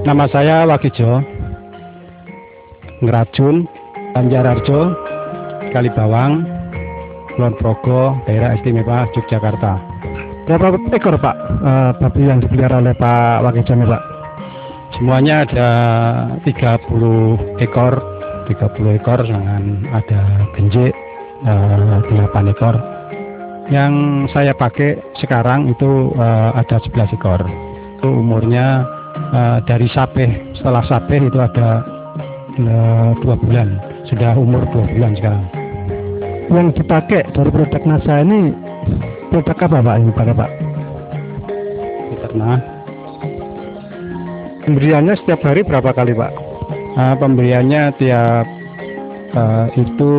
Nama saya Wagijo, Ngerajun, Banjarharjo, Kalibawang, Kulon Progo, Daerah Istimewa Yogyakarta. Berapa ekor Pak babi yang dipelihara oleh Pak Wagijo ini Pak? Semuanya ada 30 ekor, dengan ada genjik 8 ekor. Yang saya pakai sekarang itu ada 11 ekor. Itu umurnya dari sapeh, setelah sapeh itu ada 2 bulan, sudah umur 2 bulan sekarang. Yang dipakai dari produk NASA ini produk apa Pak yang dipakai Pak? Fiterna. Pemberiannya setiap hari berapa kali Pak? Pemberiannya tiap itu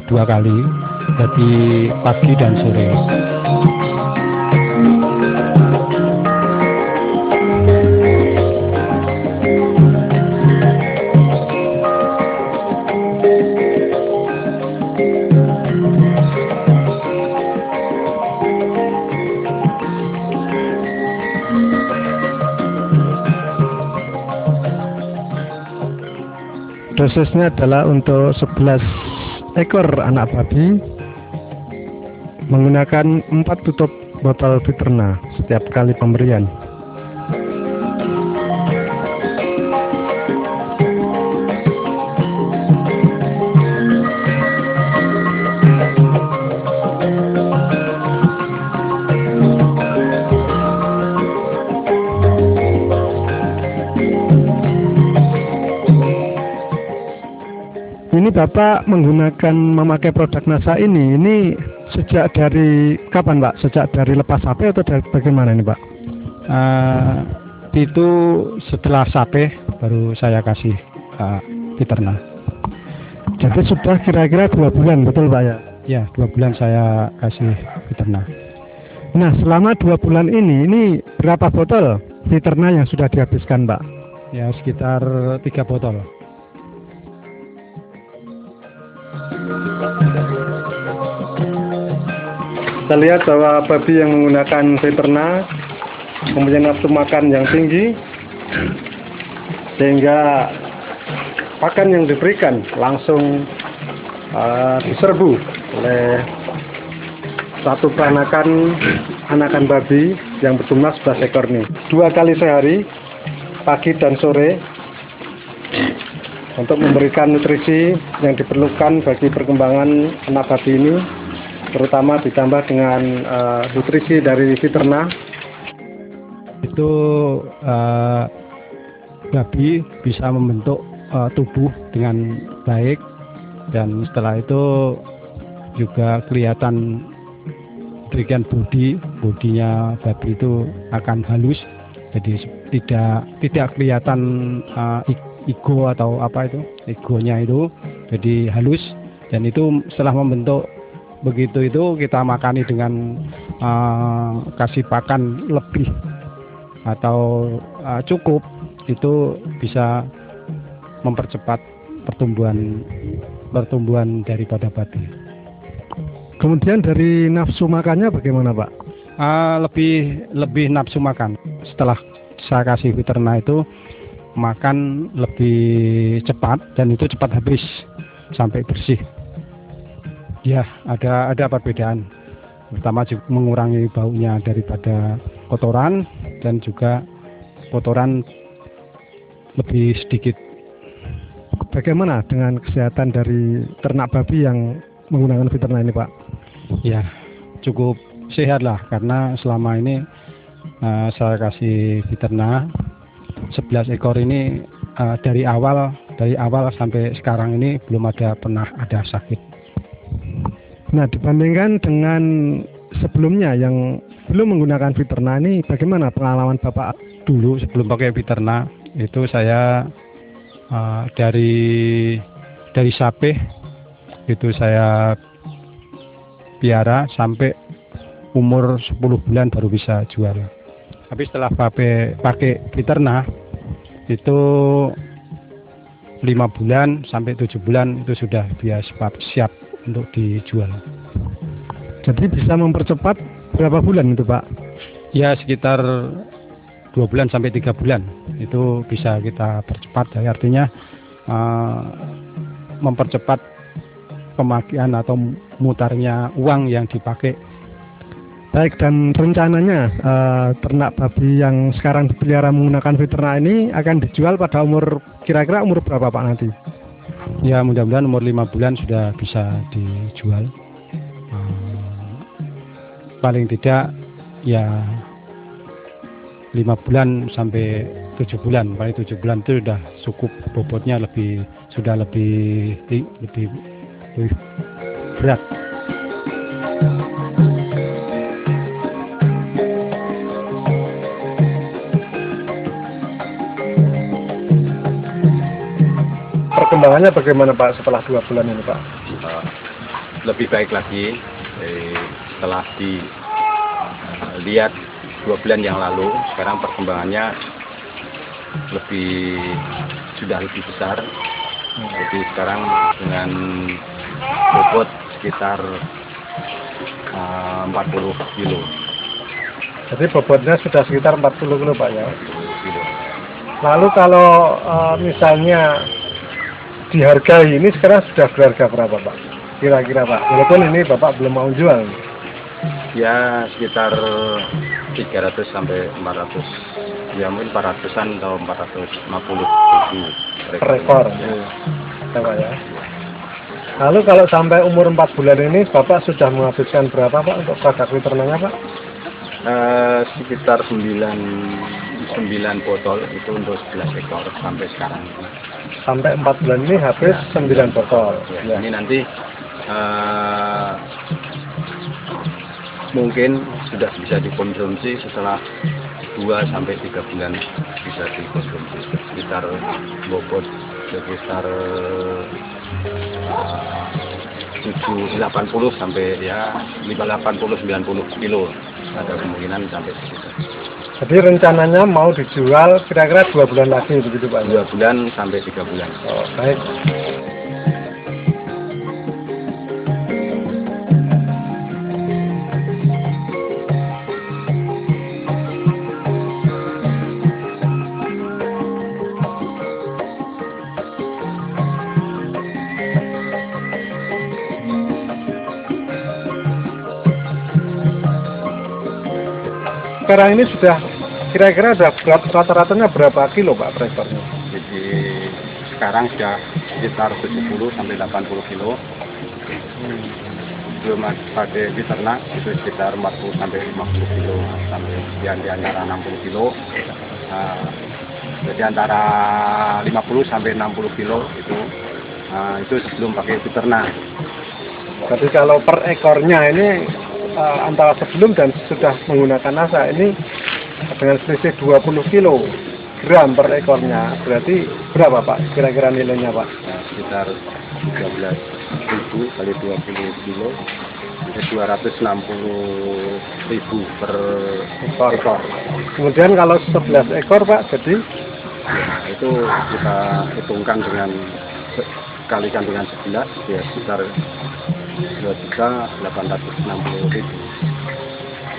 2 kali, jadi pagi dan sore. Dosisnya adalah untuk 11 ekor anak babi menggunakan 4 tutup botol Fiterna setiap kali pemberian. Ini Bapak memakai produk NASA ini sejak dari kapan Pak? Sejak dari lepas sape atau dari bagaimana ini Pak? Itu setelah sape baru saya kasih Fiterna. Jadi sudah kira-kira 2 bulan betul Pak ya? Ya, 2 bulan saya kasih Fiterna. Nah selama 2 bulan ini berapa botol Fiterna yang sudah dihabiskan Pak? Ya sekitar 3 botol. Kita lihat bahwa babi yang menggunakan Fiterna mempunyai nafsu makan yang tinggi, sehingga pakan yang diberikan langsung diserbu oleh satu peranakan anakan babi yang berjumlah 11 ekor ini. 2 kali sehari, pagi dan sore, untuk memberikan nutrisi yang diperlukan bagi perkembangan anak babi ini, terutama ditambah dengan nutrisi dari Fiterna. Itu babi bisa membentuk tubuh dengan baik, dan setelah itu juga kelihatan demikian bodinya babi itu akan halus, jadi tidak kelihatan ego atau apa itu, egonya itu jadi halus, dan itu setelah membentuk begitu itu kita makani dengan kasih pakan lebih atau cukup, itu bisa mempercepat pertumbuhan daripada babi. Kemudian dari nafsu makannya bagaimana Pak? Lebih nafsu makan. Setelah saya kasih Fiterna itu makan lebih cepat, dan itu cepat habis sampai bersih. Ya, ada perbedaan. Pertama juga mengurangi baunya daripada kotoran, dan juga kotoran lebih sedikit. Bagaimana dengan kesehatan dari ternak babi yang menggunakan Fiterna ini Pak? Ya, cukup sehat lah, karena selama ini saya kasih Fiterna 11 ekor ini dari awal sampai sekarang ini belum pernah ada sakit. Nah, dibandingkan dengan sebelumnya yang belum menggunakan Fiterna ini, bagaimana pengalaman Bapak? Dulu sebelum pakai Fiterna itu saya dari sape itu saya piara sampai umur 10 bulan baru bisa jual. Tapi setelah pakai Fiterna itu 5 bulan sampai 7 bulan itu sudah siap untuk dijual. Jadi bisa mempercepat berapa bulan itu Pak? Ya sekitar 2 2 bulan sampai 3 bulan itu bisa kita percepat. Jadi artinya mempercepat pemakaian atau mutarnya uang yang dipakai. Baik, dan rencananya ternak babi yang sekarang dipelihara menggunakan Fiterna ini akan dijual pada umur kira-kira umur berapa Pak nanti? Ya mudah-mudahan umur 5 bulan sudah bisa dijual. Paling tidak ya 5 bulan sampai 7 bulan. Paling 7 bulan itu sudah cukup, bobotnya sudah lebih berat. Perkembangannya bagaimana Pak setelah 2 bulan ini Pak? Lebih baik lagi setelah dilihat 2 bulan yang lalu. Sekarang perkembangannya sudah lebih besar. Jadi sekarang dengan bobot sekitar 40 kilo. Jadi bobotnya sudah sekitar 40 kilo Pak ya? 40 kilo. Lalu kalau misalnya dihargai ini sekarang sudah berharga berapa Pak? Kira-kira Pak, walaupun ini Bapak belum mau jual. Ya sekitar 300 sampai 400, ya mungkin 400-an atau 450 ribu per ekor. Ya, Pak ya. Lalu kalau sampai umur 4 bulan ini Bapak sudah menghabiskan berapa Pak untuk produk Fiternanya Pak? Sekitar 9 botol itu untuk 11 ekor sampai sekarang. Sampai 4 bulan ini habis 9 botol. Ya. Ini nanti mungkin sudah bisa dikonsumsi setelah 2 sampai 3 bulan bisa dikonsumsi, sekitar bobot sekitar 80 sampai ya 80-90 kilo, ada kemungkinan sampai segitu. Jadi rencananya mau dijual kira-kira 2 bulan lagi begitu Pak? 2 bulan sampai 3 bulan. Oh, baik. Sekarang ini sudah kira-kira rata-ratanya berapa kilo Pak per ekornya? Jadi sekarang sudah sekitar 70 sampai 80 kilo. Belum pakai Fiterna itu sekitar 40 sampai 50 kilo sampai di antara 60 kilo. Jadi antara 50 sampai 60 kilo itu sebelum pakai Fiterna. Jadi kalau per ekornya ini antara sebelum dan sudah menggunakan NASA ini dengan selisih 20 kilogram per ekornya, berarti berapa Pak kira-kira nilainya Pak? Sekitar 13.000 kali 20 kilo itu 260.000 per ekor. Kemudian kalau 11 ekor Pak, jadi ya, itu kita hitungkan kalikan dengan 11 ya sekitar 2.860.000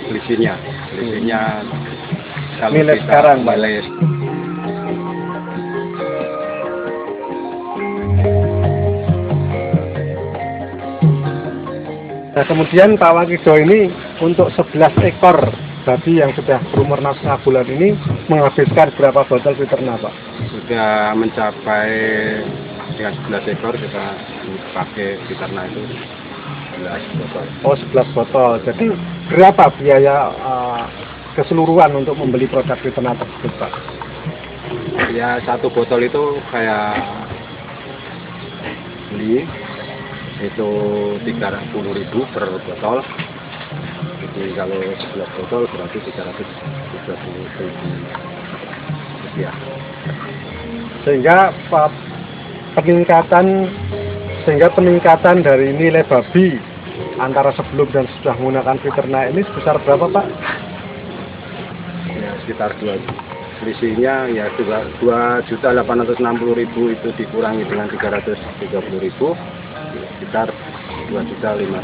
selisihnya nilai sekarang Pak. Nah kemudian Pak Wakido ini untuk 11 ekor babi yang sudah berumur 6,5 bulan ini menghabiskan berapa botol Fiterna Pak? Sudah mencapai dengan 11 ekor kita pakai Fiterna itu 11 botol. Oh 11 botol. Jadi berapa biaya keseluruhan untuk membeli produk Fiterna tersebut Pak? Ya satu botol itu kayak beli itu 30.000 per botol. Jadi kalau 11 botol berarti 330.000 rupiah. Sehingga peningkatan dari nilai babi antara sebelum dan sudah menggunakan Fiterna ini sebesar berapa Pak? Ya sekitar 2. Selisihnya ya 2.860.000 itu dikurangi dengan 330.000 sekitar 2.530.000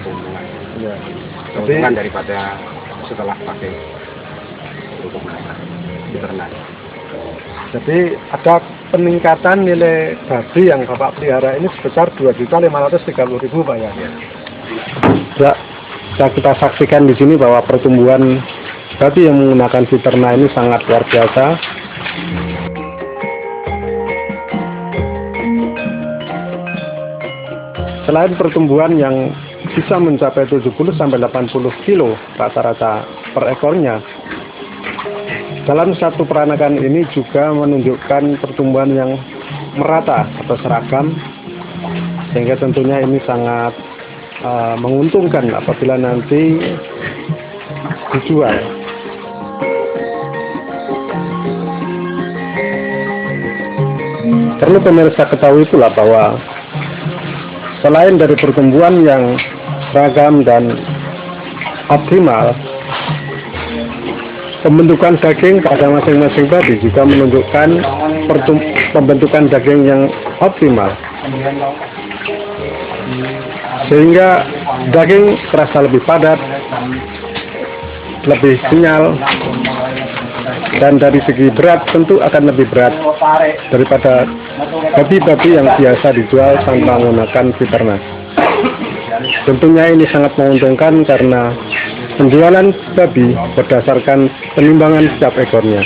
keuntungan. Ya. Keuntungan daripada setelah pakai untuk masak diternak. Jadi ada peningkatan nilai babi yang Bapak pelihara ini sebesar 2.530.000 Pak ya. Bisa kita saksikan di sini bahwa pertumbuhan babi yang menggunakan Fiterna ini sangat luar biasa. Selain pertumbuhan yang bisa mencapai 70-80 kilo rata-rata per ekornya, dalam satu peranakan ini juga menunjukkan pertumbuhan yang merata atau seragam, sehingga tentunya ini sangat menguntungkan apabila nanti dijual. Perlu pemirsa ketahui pula bahwa selain dari pertumbuhan yang seragam dan optimal, pembentukan daging pada masing-masing babi juga menunjukkan pembentukan daging yang optimal, sehingga daging terasa lebih padat, lebih kenyal, dan dari segi berat tentu akan lebih berat daripada babi-babi yang biasa dijual tanpa menggunakan Fiterna. Tentunya ini sangat menguntungkan karena penjualan babi berdasarkan penimbangan setiap ekornya.